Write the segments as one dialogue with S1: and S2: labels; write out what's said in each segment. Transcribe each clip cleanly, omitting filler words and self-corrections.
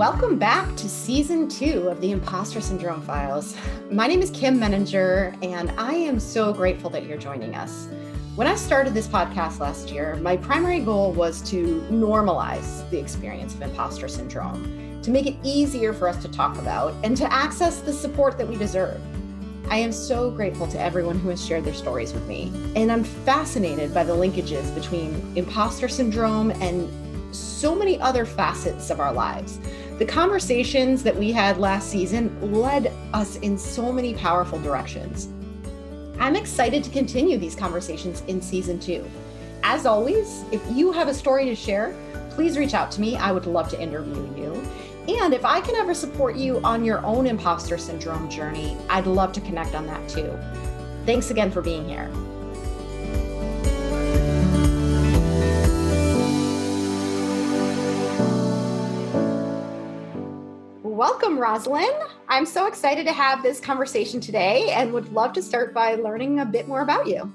S1: Welcome back to Season 2 of the Impostor Syndrome Files. My name is Kim Menninger, and I am so grateful that you're joining us. When I started this podcast last year, my primary goal was to normalize the experience of imposter syndrome, to make it easier for us to talk about, and to access the support that we deserve. I am so grateful to everyone who has shared their stories with me, and I'm fascinated by the linkages between imposter syndrome and so many other facets of our lives. The conversations that we had last season led us in so many powerful directions. I'm excited to continue these conversations in Season 2. As always, if you have a story to share, please reach out to me. I would love to interview you. And if I can ever support you on your own imposter syndrome journey, I'd love to connect on that too. Thanks again for being here. Welcome, Rosalyn. I'm so excited to have this conversation today and would love to start by learning a bit more about you.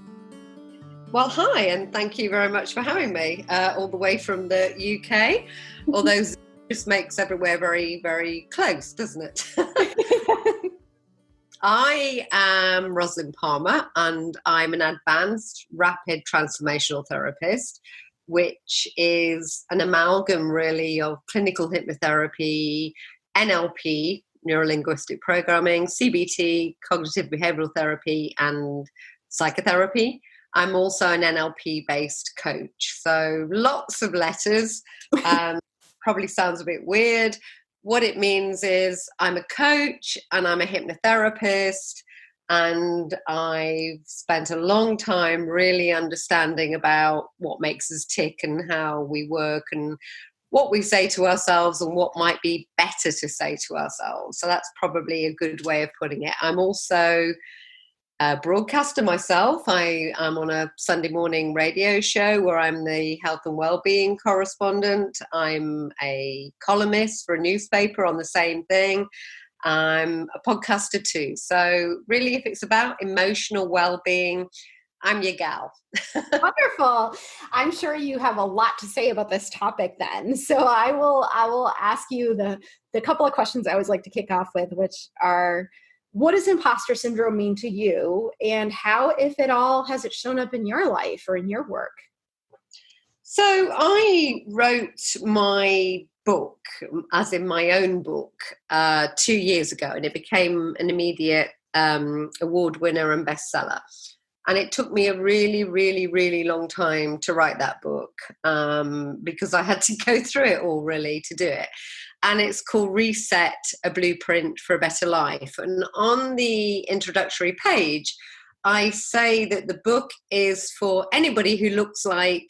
S2: Well, hi, and thank you very much for having me all the way from the UK, although Zoom just makes everywhere very, very close, doesn't it? I am Rosalyn Palmer, and I'm an advanced rapid transformational therapist, which is an amalgam really of clinical hypnotherapy, NLP, neuro-linguistic programming, CBT, cognitive behavioral therapy, and psychotherapy. I'm also an NLP-based coach. So lots of letters. Probably sounds a bit weird. What it means is I'm a coach and I'm a hypnotherapist, and I've spent a long time really understanding about what makes us tick and how we work and what we say to ourselves and what might be better to say to ourselves. So that's probably a good way of putting it. I'm also a broadcaster myself. I am on a Sunday morning radio show where I'm the health and wellbeing correspondent. I'm a columnist for a newspaper on the same thing. I'm a podcaster too. So really, if it's about emotional well-being, I'm your gal.
S1: Wonderful. I'm sure you have a lot to say about this topic then. So I will ask you the couple of questions I always like to kick off with, which are, what does imposter syndrome mean to you? And how, if at all, has it shown up in your life or in your work?
S2: So I wrote my book, as in my own book, 2 years ago, and it became an immediate award winner and bestseller. And it took me a really, really, really long time to write that book because I had to go through it all really to do it. And it's called Reset, A Blueprint for a Better Life. And on the introductory page, I say that the book is for anybody who looks like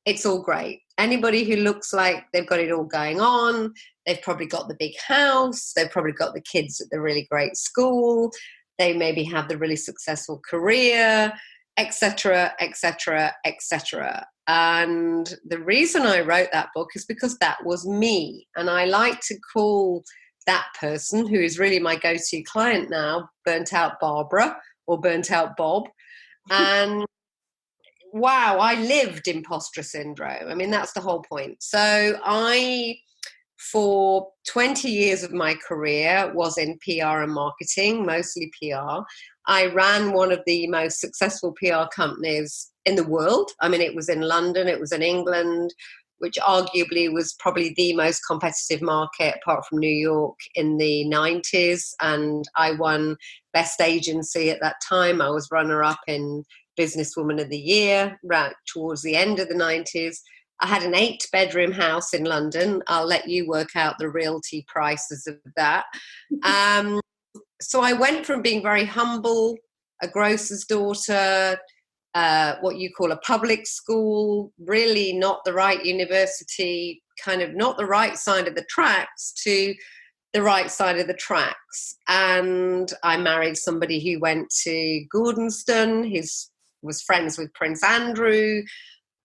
S2: it's all great. Anybody who looks like they've got it all going on. They've probably got the big house. They've probably got the kids at the really great school. They maybe have the really successful career, etc., etc., etc. And the reason I wrote that book is because that was me. And I like to call that person, who is really my go-to client now, Burnt Out Barbara or Burnt Out Bob. And wow, I lived imposter syndrome. I mean, that's the whole point. So for 20 years of my career, was in PR and marketing, mostly PR. I ran one of the most successful PR companies in the world. I mean, it was in London, it was in England, which arguably was probably the most competitive market apart from New York in the 90s. And I won Best Agency at that time. I was runner-up in Businesswoman of the Year right towards the end of the 90s. I had an 8-bedroom house in London. I'll let you work out the realty prices of that. So I went from being very humble, a grocer's daughter, what you call a public school, really not the right university, kind of not the right side of the tracks, to the right side of the tracks. And I married somebody who went to Gordonston, who was friends with Prince Andrew.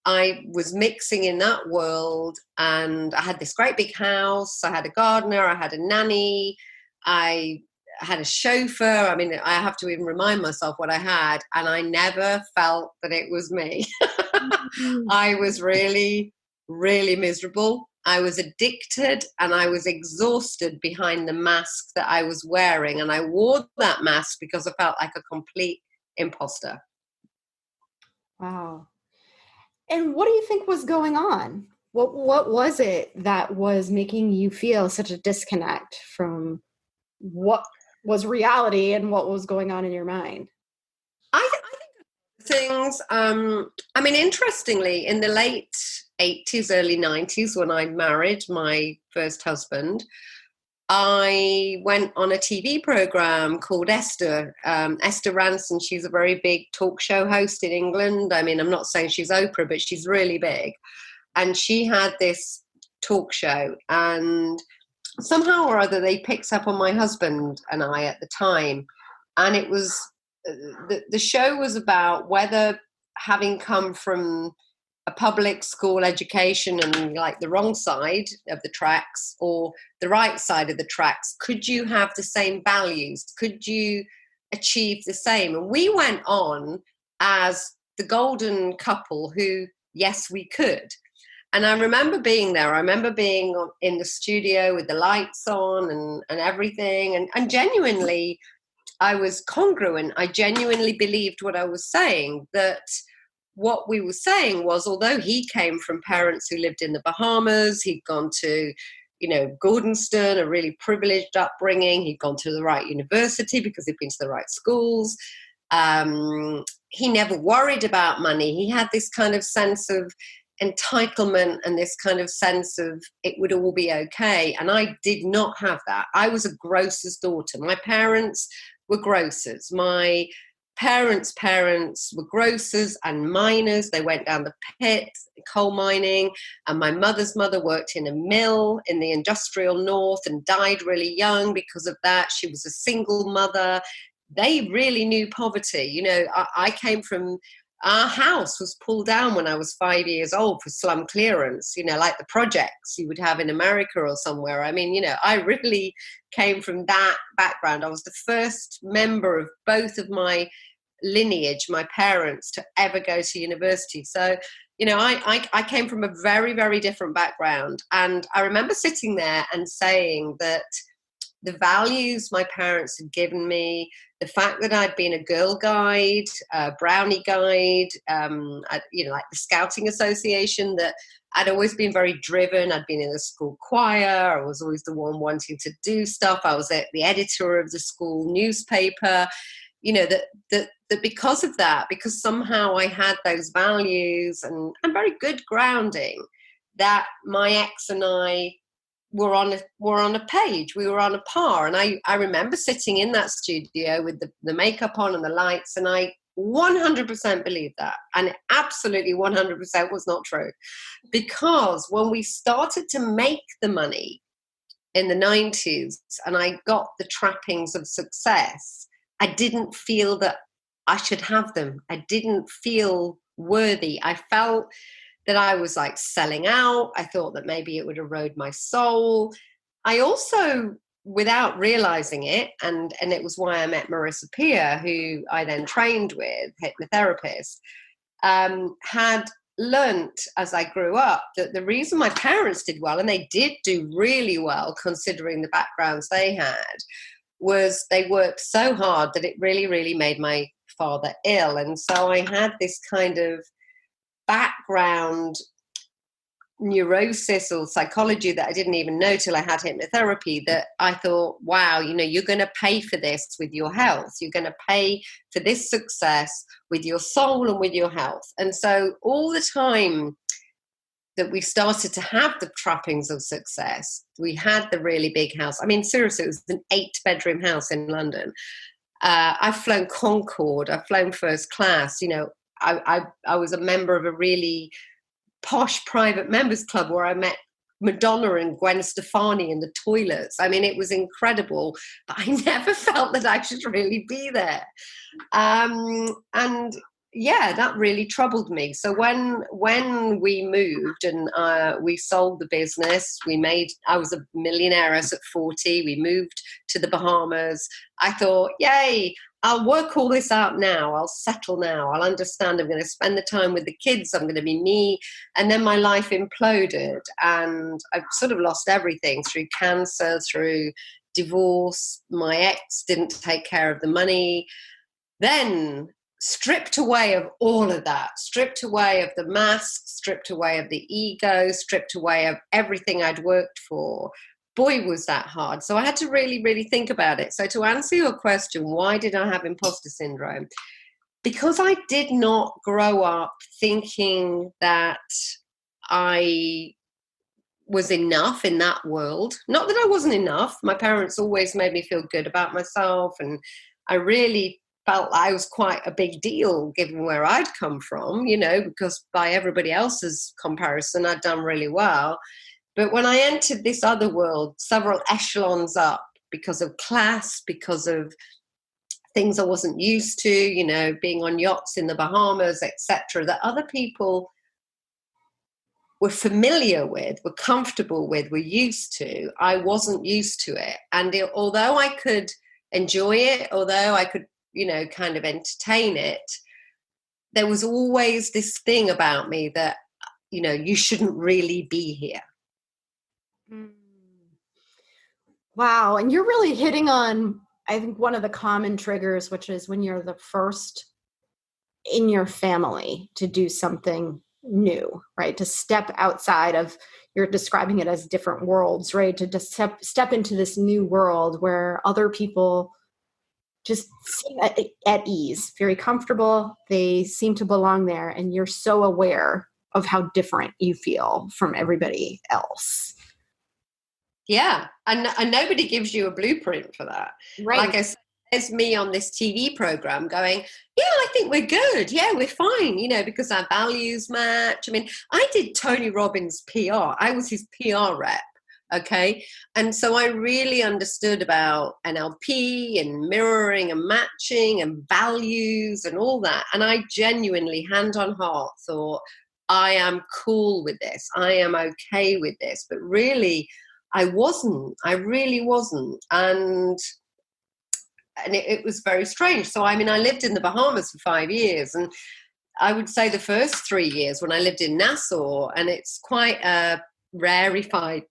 S2: I was mixing in that world, and I had this great big house. I had a gardener, I had a nanny, I had a chauffeur. I mean, I have to even remind myself what I had, and I never felt that it was me. I was really, really miserable. I was addicted and I was exhausted behind the mask that I was wearing. And I wore that mask because I felt like a complete imposter.
S1: Wow. And what do you think was going on? What was it that was making you feel such a disconnect from what was reality and what was going on in your mind?
S2: I think things, I mean, interestingly, in the late 80s, early 90s, when I married my first husband, I went on a TV program called Esther. Esther Ranson, she's a very big talk show host in England. I mean, I'm not saying she's Oprah, but she's really big. And she had this talk show, and somehow or other they picked up on my husband and I at the time. And it was, the show was about whether, having come from a public school education and like the wrong side of the tracks or the right side of the tracks, could you have the same values? Could you achieve the same? And we went on as the golden couple who, yes, we could. And I remember being there. I remember being in the studio with the lights on and everything. And genuinely, I was congruent. I genuinely believed what I was saying, that what we were saying was, although he came from parents who lived in the Bahamas, he'd gone to, Gordonstoun, a really privileged upbringing. He'd gone to the right university because he'd been to the right schools. He never worried about money. He had this kind of sense of entitlement and this kind of sense of it would all be okay. And I did not have that. I was a grocer's daughter. My parents were grocers. My parents' parents were grocers and miners. They went down the pit, coal mining, and my mother's mother worked in a mill in the industrial north and died really young because of that. She was a single mother. They really knew poverty. I came from, our house was pulled down when I was 5 years old for slum clearance, like the projects you would have in America or somewhere. I mean, I really came from that background. I was the first member of both of my lineage, my parents, to ever go to university. So, I came from a very, very different background. And I remember sitting there and saying that the values my parents had given me, the fact that I'd been a Girl Guide, a Brownie Guide, like the Scouting Association, that I'd always been very driven. I'd been in the school choir. I was always the one wanting to do stuff. I was the editor of the school newspaper. That because of that, because somehow I had those values and very good grounding, that my ex and I were on a page. We were on a par. And I remember sitting in that studio with the makeup on and the lights, and I 100% believed that. And absolutely 100% was not true. Because when we started to make the money in the 90s and I got the trappings of success, I didn't feel that I should have them. I didn't feel worthy. I felt that I was like selling out. I thought that maybe it would erode my soul. I also, without realizing it, and it was why I met Marisa Peer, who I then trained with, hypnotherapist, had learnt as I grew up that the reason my parents did well, and they did do really well considering the backgrounds they had, was they worked so hard that it really, really made my father ill. And so I had this kind of background neurosis or psychology that I didn't even know till I had hypnotherapy, that I thought, wow, you're going to pay for this with your health. You're going to pay for this success with your soul and with your health. And so all the time that we started to have the trappings of success, we had the really big house. I mean, seriously, it was an 8-bedroom house in London. I've flown Concorde. I've flown first class. I was a member of a really posh private members club where I met Madonna and Gwen Stefani in the toilets. I mean, it was incredible, but I never felt that I should really be there. And yeah, that really troubled me. So when we moved and we sold the business, I was a millionaire at 40. We moved to the Bahamas. I thought, yay, I'll work all this out now. I'll settle now. I'll understand. I'm going to spend the time with the kids. I'm going to be me. And then my life imploded, and I've sort of lost everything through cancer, through divorce. My ex didn't take care of the money. Then stripped away of all of that, stripped away of the mask, stripped away of the ego, stripped away of everything I'd worked for. Boy, was that hard. So I had to really, really think about it. So to answer your question, why did I have imposter syndrome? Because I did not grow up thinking that I was enough in that world. Not that I wasn't enough. My parents always made me feel good about myself, and I really felt I was quite a big deal given where I'd come from, because by everybody else's comparison, I'd done really well. But when I entered this other world, several echelons up, because of class, because of things I wasn't used to, being on yachts in the Bahamas, etc., that other people were familiar with, were comfortable with, were used to, I wasn't used to it. And although I could enjoy it, although I could, kind of entertain it, there was always this thing about me that, you shouldn't really be here.
S1: Wow. And you're really hitting on, I think, one of the common triggers, which is when you're the first in your family to do something new, right? To step outside of, you're describing it as different worlds, right? To just step into this new world where other people just seem at ease, very comfortable. They seem to belong there. And you're so aware of how different you feel from everybody else.
S2: Yeah. And nobody gives you a blueprint for that.
S1: Right.
S2: Like I said, there's me on this TV program going, yeah, I think we're good. Yeah, we're fine, because our values match. I mean, I did Tony Robbins' PR. I was his PR rep. Okay. And so I really understood about NLP and mirroring and matching and values and all that. And I genuinely, hand on heart, thought, I am cool with this. I am okay with this. But really, I wasn't. I really wasn't. And it was very strange. So, I mean, I lived in the Bahamas for 5 years. And I would say the first 3 years when I lived in Nassau, and it's quite a rarefied,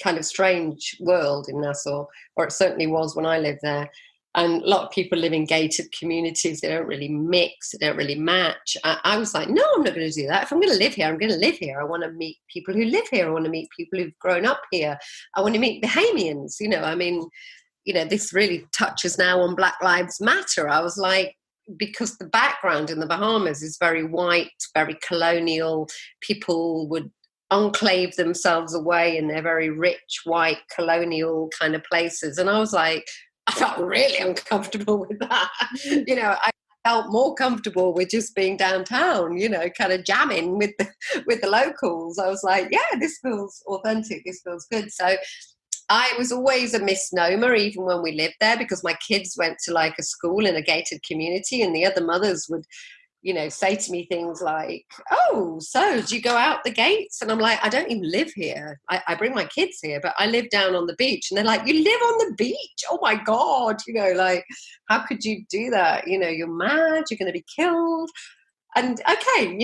S2: kind of strange world in Nassau, or it certainly was when I lived there. And a lot of people live in gated communities. They don't really mix. They don't really match. I was like, no, I'm not going to do that. If I'm going to live here, I'm going to live here. I want to meet people who live here. I want to meet people who've grown up here. I want to meet Bahamians. This really touches now on Black Lives Matter. I was like, because the background in the Bahamas is very white, very colonial. People would enclave themselves away in their very rich, white, colonial kind of places. And I was like, I felt really uncomfortable with that. I felt more comfortable with just being downtown, kind of jamming with the locals. I was like, yeah, this feels authentic. This feels good. So I was always a misnomer, even when we lived there, because my kids went to like a school in a gated community, and the other mothers would, say to me things like, oh, so do you go out the gates? And I'm like, I don't even live here. I bring my kids here, but I live down on the beach. And they're like, you live on the beach? Oh my God. Like, how could you do that? You're mad. You're going to be killed. And okay,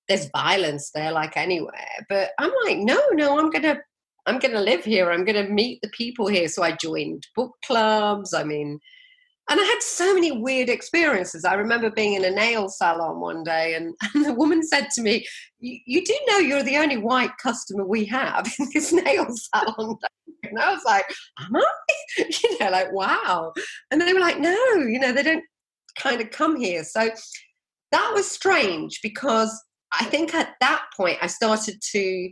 S2: there's violence there like anywhere. But I'm like, no, I'm going to live here. I'm going to meet the people here. So I joined book clubs. And I had so many weird experiences. I remember being in a nail salon one day, and the woman said to me, you do know you're the only white customer we have in this nail salon? And I was like, am I? Like, wow. And they were like, no, they don't kind of come here. So that was strange, because I think at that point I started to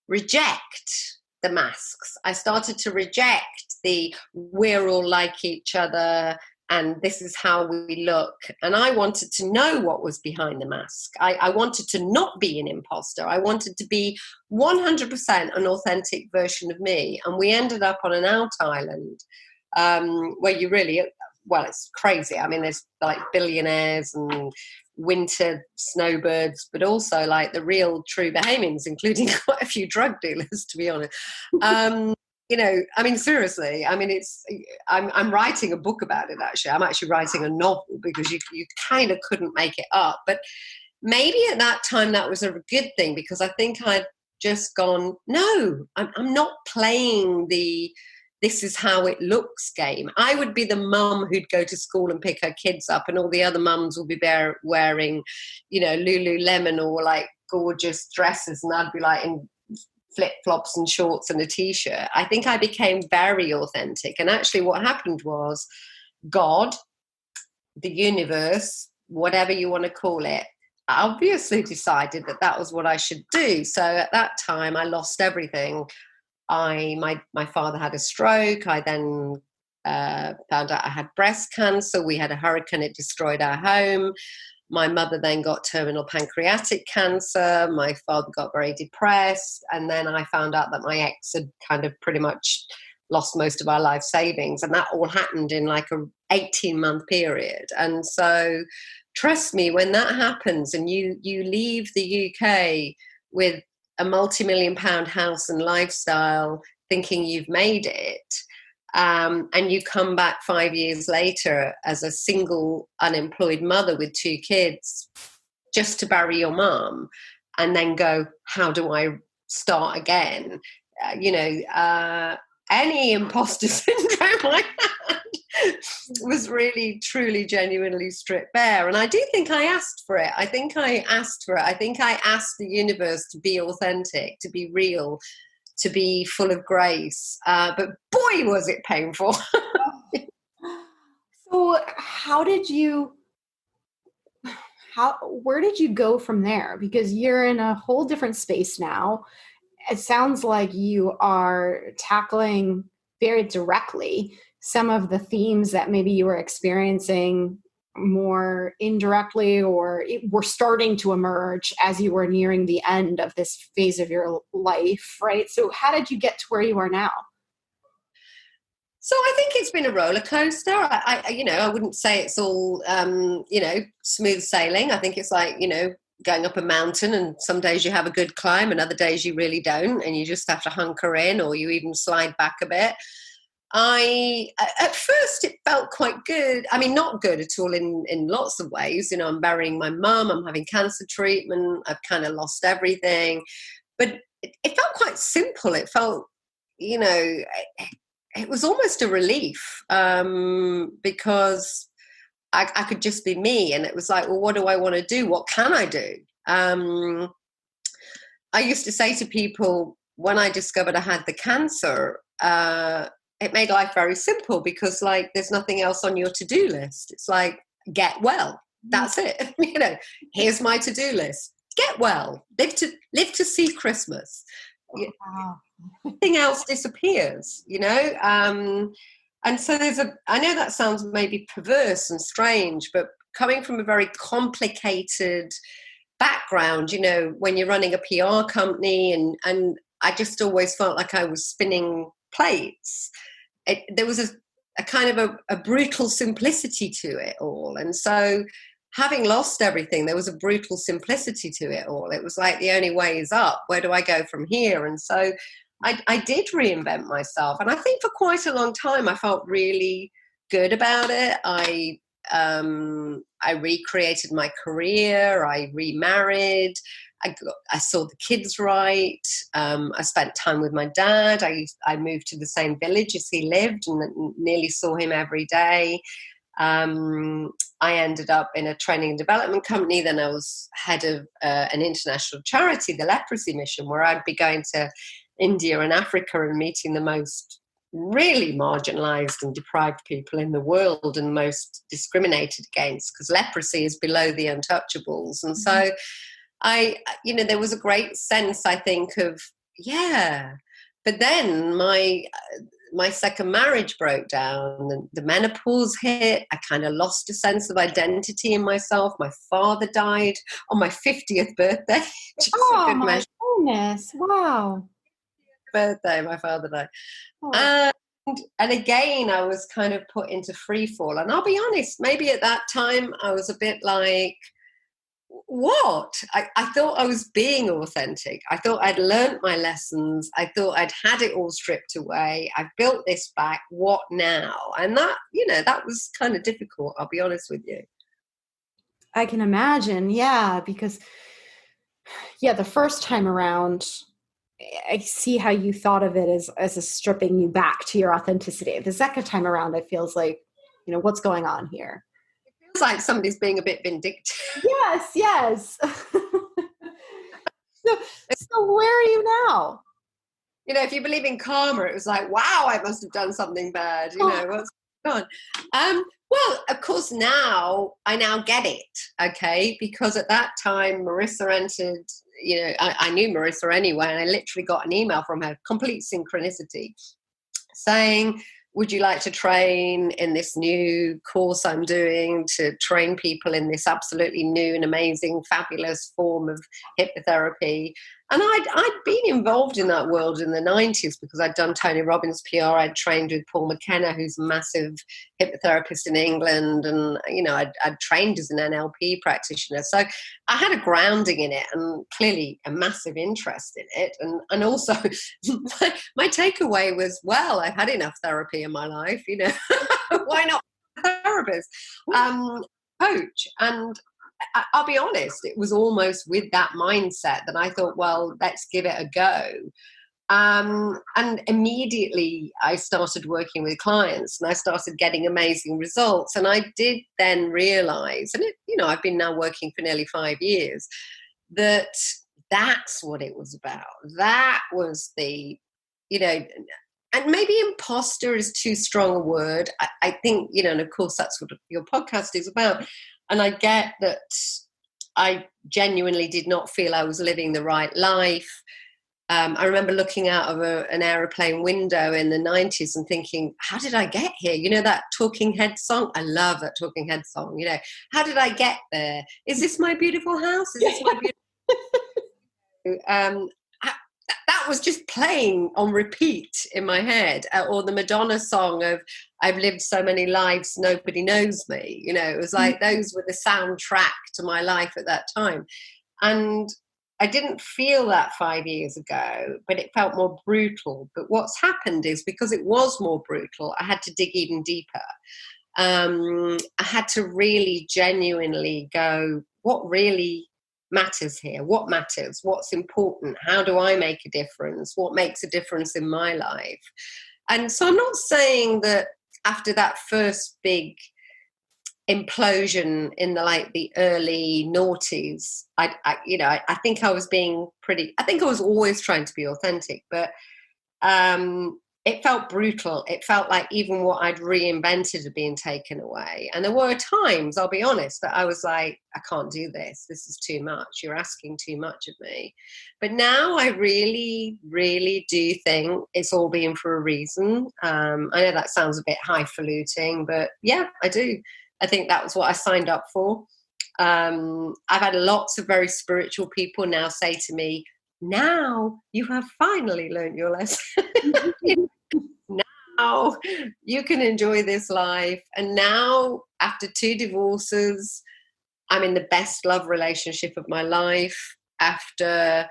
S2: reject the masks. I started to reject the we're all like each other and this is how we look. And I wanted to know what was behind the mask. I wanted to not be an imposter. I wanted to be 100% an authentic version of me. And we ended up on an out island where you really, well, it's crazy. There's like billionaires and winter snowbirds, but also like the real true Bahamians, including quite a few drug dealers, to be honest. I mean, seriously, I mean, I'm writing a book about it, actually. I'm actually writing a novel, because you kind of couldn't make it up. But maybe at that time that was a good thing, because I think I'd just gone, no, I'm not playing the this is how it looks game. I would be the mum who'd go to school and pick her kids up, and all the other mums would be wearing, Lululemon or like gorgeous dresses, and I'd be like in flip-flops and shorts and a t-shirt. I think I became very authentic. And actually what happened was God, the universe, whatever you want to call it, obviously decided that was what I should do. So at that time I lost everything. My father had a stroke. I then found out I had breast cancer. We had a hurricane, it destroyed our home. My mother then got terminal pancreatic cancer. My father got very depressed. And then I found out that my ex had kind of pretty much lost most of our life savings. And that all happened in like a 18-month period. And so trust me, when that happens and you leave the UK with a multi-million-pound house and lifestyle thinking you've made it, and you come back 5 years later as a single unemployed mother with 2 kids just to bury your mom, and then go, how do I start again? Any imposter syndrome I had was really, truly, genuinely stripped bare. And I do think I asked for it. I think I asked the universe to be authentic, to be real, to be full of grace. But boy, was it painful.
S1: So where did you go from there? Because you're in a whole different space now. It sounds like you are tackling very directly some of the themes that maybe you were experiencing more indirectly, or were starting to emerge as you were nearing the end of this phase of your life, right? So how did you get to where you are now?
S2: So I think it's been a roller coaster. I wouldn't say it's all, smooth sailing. I think it's like, going up a mountain, and some days you have a good climb and other days you really don't, and you just have to hunker in, or you even slide back a bit. At first it felt quite good. I mean, not good at all in lots of ways. I'm burying my mum, I'm having cancer treatment, I've kind of lost everything. But it felt quite simple. It felt, it was almost a relief, because I could just be me. And it was like, well, what do I want to do? What can I do? I used to say to people, when I discovered I had the cancer, it made life very simple, because like there's nothing else on your to-do list. It's like, get well. That's it. Here's my to-do list. Get well. Live to see Christmas.
S1: Wow.
S2: Everything else disappears, and so I know that sounds maybe perverse and strange, but coming from a very complicated background, when you're running a PR company, and I just always felt like I was spinning plates. There was a kind of a brutal simplicity to it all. And so having lost everything, there was a brutal simplicity to it all. It was like, the only way is up. Where do I go from here? And so I did reinvent myself. And I think for quite a long time, I felt really good about it. I recreated my career. I remarried. I saw the kids right. I spent time with my dad. I moved to the same village as he lived, and nearly saw him every day. I ended up in a training and development company. Then I was head of an international charity, the Leprosy Mission, where I'd be going to India and Africa and meeting the most really marginalized and deprived people in the world, and most discriminated against, because leprosy is below the untouchables. And so there was a great sense, I think, of, but then my second marriage broke down, and the menopause hit. I kind of lost a sense of identity in myself. My father died on my 50th birthday.
S1: Oh my goodness. Wow.
S2: Birthday, my father died. Oh. And again, I was kind of put into free fall. And I'll be honest, maybe at that time I was a bit like, what? I thought I was being authentic. I thought I'd learnt my lessons. I thought I'd had it all stripped away. I've built this back. What now? And that, that was kind of difficult, I'll be honest with you.
S1: I can imagine. Yeah, because the first time around, I see how you thought of it as a stripping you back to your authenticity. The second time around, it feels like, what's going on here?
S2: It's like somebody's being a bit vindictive.
S1: Yes. So where are you now?
S2: If you believe in karma, it was like, wow, I must have done something bad. What's going on? Well, of course, I now get it, okay? Because at that time, Marisa entered, I knew Marisa anyway, and I literally got an email from her, complete synchronicity, saying, would you like to train in this new course I'm doing to train people in this absolutely new and amazing, fabulous form of hypnotherapy? And I'd been involved in that world in the 90s because I'd done Tony Robbins PR. I'd trained with Paul McKenna, who's a massive hypnotherapist in England. And, I'd trained as an NLP practitioner. So I had a grounding in it and clearly a massive interest in it. And also my takeaway was, well, I've had enough therapy in my life, why not a therapist, coach? And I'll be honest, it was almost with that mindset that I thought, well, let's give it a go. And immediately I started working with clients and I started getting amazing results. And I did then realize, and I've been now working for nearly 5 years, that's what it was about. That was the, and maybe imposter is too strong a word. I think, and of course that's what your podcast is about. And I get that I genuinely did not feel I was living the right life. I remember looking out of an aeroplane window in the 90s and thinking, how did I get here? That Talking Head song? I love that Talking Head song. How did I get there? Is this my beautiful house? Is this my beautiful... that was just playing on repeat in my head, or the Madonna song of I've lived so many lives, nobody knows me. It was like those were the soundtrack to my life at that time. And I didn't feel that 5 years ago, but it felt more brutal. But what's happened is because it was more brutal, I had to dig even deeper. I had to really genuinely go, what really matters here? What matters? What's important? How do I make a difference? What makes a difference in my life? And so I'm not saying that after that first big implosion in the early noughties, I think I was being I think I was always trying to be authentic, but it felt brutal. It felt like even what I'd reinvented had been taken away. And there were times, I'll be honest, that I was like, I can't do this. This is too much. You're asking too much of me. But now I really, really do think it's all been for a reason. I know that sounds a bit highfalutin, but yeah, I do. I think that was what I signed up for. I've had lots of very spiritual people now say to me, now you have finally learned your lesson. Now you can enjoy this life. And now, after 2 divorces, I'm in the best love relationship of my life. After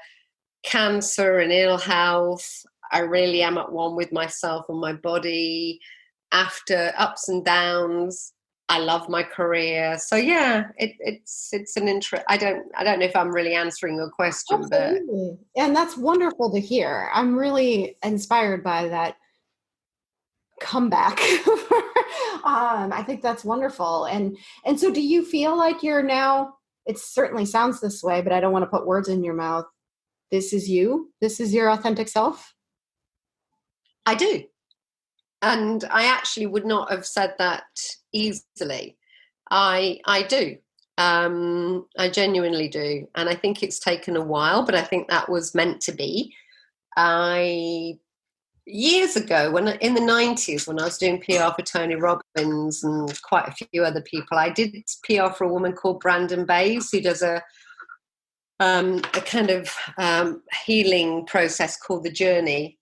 S2: cancer and ill health, I really am at one with myself and my body. After ups and downs, I love my career. So yeah, it's an interest. I don't know if I'm really answering your question.
S1: Absolutely. And that's wonderful to hear. I'm really inspired by that comeback. I think that's wonderful. And so do you feel like you're now, it certainly sounds this way, but I don't want to put words in your mouth. This is you? This is your authentic self?
S2: I do. And I actually would not have said that easily. I do. I genuinely do. And I think it's taken a while, but I think that was meant to be. Years ago, in the 90s, when I was doing PR for Tony Robbins and quite a few other people, I did PR for a woman called Brandon Bays, who does a kind of healing process called The Journey.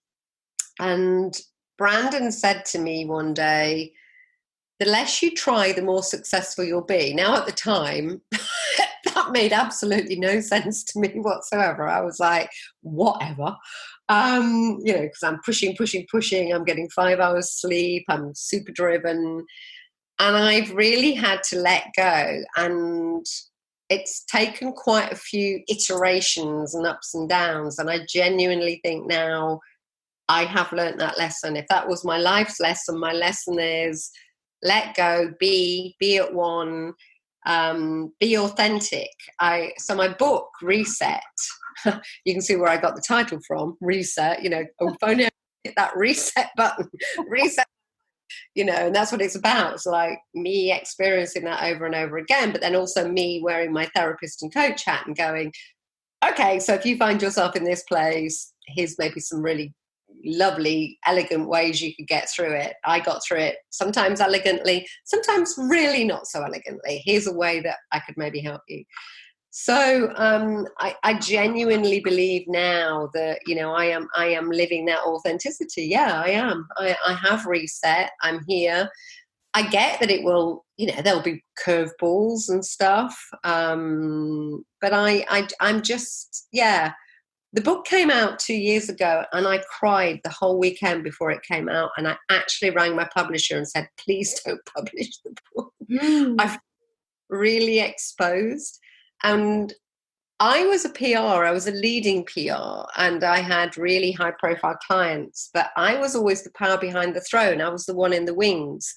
S2: And Brandon said to me one day, the less you try, the more successful you'll be. Now, at the time, that made absolutely no sense to me whatsoever. I was like, whatever. Because I'm pushing. I'm getting 5 hours sleep. I'm super driven. And I've really had to let go. And it's taken quite a few iterations and ups and downs. And I genuinely think now I have learned that lesson. If that was my life's lesson, my lesson is let go, be at one, be authentic. So my book, Reset, you can see where I got the title from, Reset, if only I hit that reset button, reset, and that's what it's about. It's like me experiencing that over and over again, but then also me wearing my therapist and coach hat and going, okay, so if you find yourself in this place, here's maybe some really lovely, elegant ways you could get through it. I got through it sometimes elegantly, sometimes really not so elegantly. Here's a way that I could maybe help you. So I genuinely believe now that I am living that authenticity. Yeah, I am. I have reset. I'm here. I get that it will, there'll be curveballs and stuff, but I'm just, yeah. The book came out 2 years ago and I cried the whole weekend before it came out. And I actually rang my publisher and said, please don't publish the book. I've really exposed. And I was a PR, I was a leading PR, and I had really high profile clients, but I was always the power behind the throne. I was the one in the wings.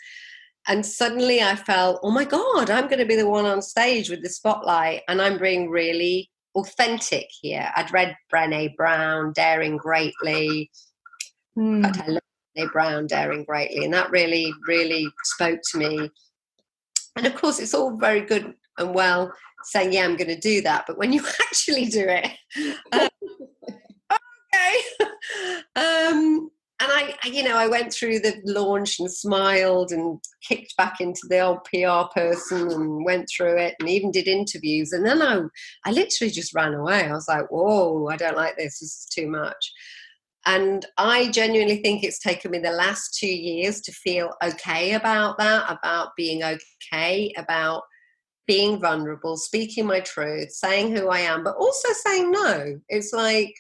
S2: And suddenly I felt, oh my God, I'm going to be the one on stage with the spotlight. And I'm being really authentic here. I'd read Brené Brown, Daring Greatly. But I love Brené Brown, Daring Greatly. And that really, really spoke to me. And of course, it's all very good and well saying, yeah, I'm going to do that. But when you actually do it, okay. And I went through the launch and smiled and kicked back into the old PR person and went through it and even did interviews. And then I literally just ran away. I was like, whoa, I don't like this. This is too much. And I genuinely think it's taken me the last 2 years to feel okay about that, about being okay, about being vulnerable, speaking my truth, saying who I am, but also saying no. It's like,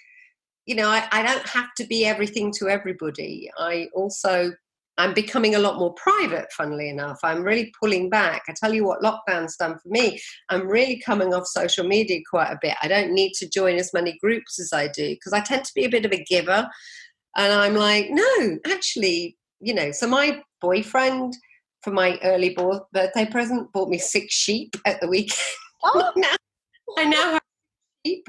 S2: I don't have to be everything to everybody. I'm becoming a lot more private, funnily enough. I'm really pulling back. I tell you what lockdown's done for me. I'm really coming off social media quite a bit. I don't need to join as many groups as I do because I tend to be a bit of a giver. And I'm like, no, actually, so my boyfriend for my early birthday present bought me 6 sheep at the weekend. Oh. I now have sheep.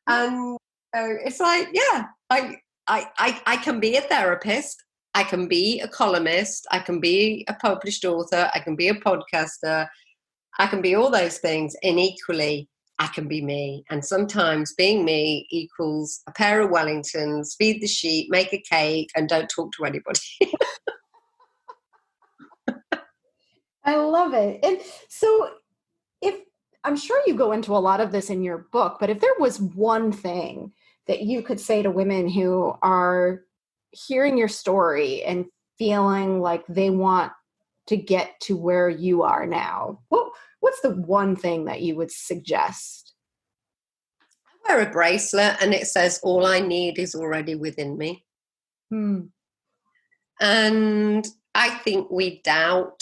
S2: And so it's like, yeah, I can be a therapist. I can be a columnist. I can be a published author. I can be a podcaster. I can be all those things. And equally, I can be me. And sometimes being me equals a pair of Wellingtons, feed the sheep, make a cake, and don't talk to anybody.
S1: I love it. And so I'm sure you go into a lot of this in your book, but if there was one thing that you could say to women who are hearing your story and feeling like they want to get to where you are now, what's the one thing that you would suggest?
S2: I wear a bracelet and it says, all I need is already within me. And I think we doubt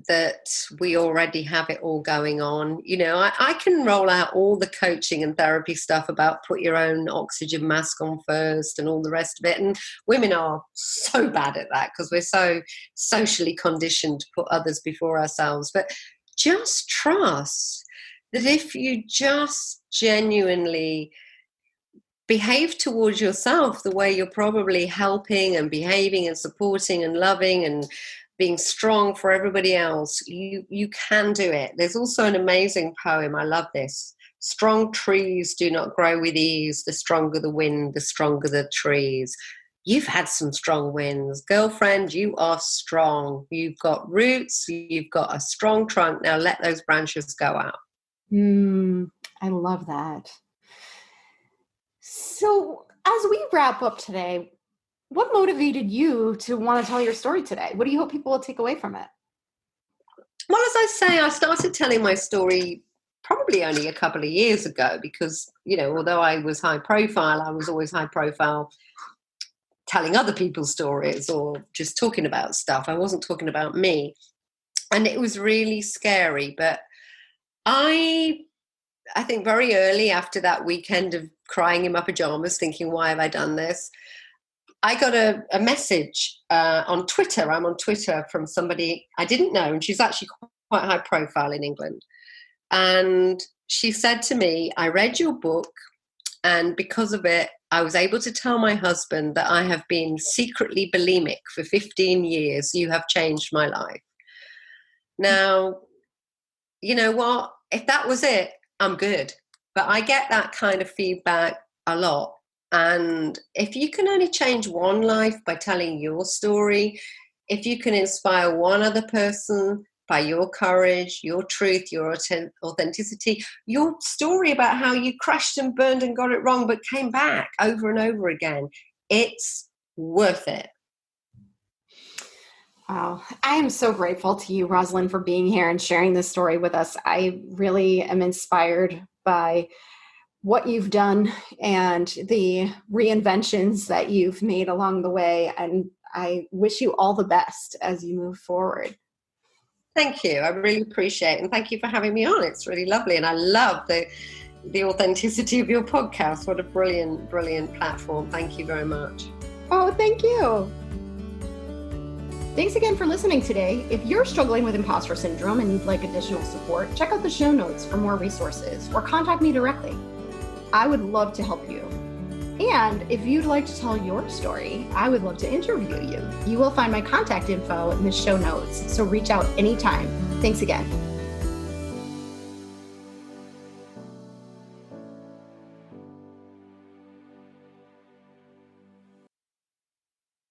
S2: that we already have it all going on. I can roll out all the coaching and therapy stuff about put your own oxygen mask on first and all the rest of it. And women are so bad at that because we're so socially conditioned to put others before ourselves. But just trust that if you just genuinely behave towards yourself the way you're probably helping and behaving and supporting and loving and being strong for everybody else, you can do it. There's also an amazing poem. I love this. Strong trees do not grow with ease. The stronger the wind, the stronger the trees. You've had some strong winds. Girlfriend, you are strong. You've got roots. You've got a strong trunk. Now let those branches go out.
S1: I love that. So as we wrap up today, what motivated you to want to tell your story today? What do you hope people will take away from it?
S2: Well, as I say, I started telling my story probably only a couple of years ago, because, although I was high profile, I was always high profile telling other people's stories or just talking about stuff. I wasn't talking about me. And it was really scary. But I think very early after that weekend of crying in my pajamas, thinking, why have I done this? I got a message on Twitter. I'm on Twitter from somebody I didn't know, and she's actually quite high profile in England. And she said to me, I read your book, and because of it, I was able to tell my husband that I have been secretly bulimic for 15 years. You have changed my life. Now, you know what? If that was it, I'm good. But I get that kind of feedback a lot. And if you can only change one life by telling your story, if you can inspire one other person by your courage, your truth, your authenticity, your story about how you crashed and burned and got it wrong but came back over and over again, it's worth it.
S1: Wow. I am so grateful to you, Rosalyn, for being here and sharing this story with us. I really am inspired by what you've done and the reinventions that you've made along the way. And I wish you all the best as you move forward.
S2: Thank you. I really appreciate it. And thank you for having me on. It's really lovely. And I love the authenticity of your podcast. What a brilliant, brilliant platform. Thank you very much.
S1: Oh, thank you. Thanks again for listening today. If you're struggling with imposter syndrome and you'd like additional support, check out the show notes for more resources or contact me directly. I would love to help you. And if you'd like to tell your story, I would love to interview you. You will find my contact info in the show notes, so reach out anytime. Thanks again.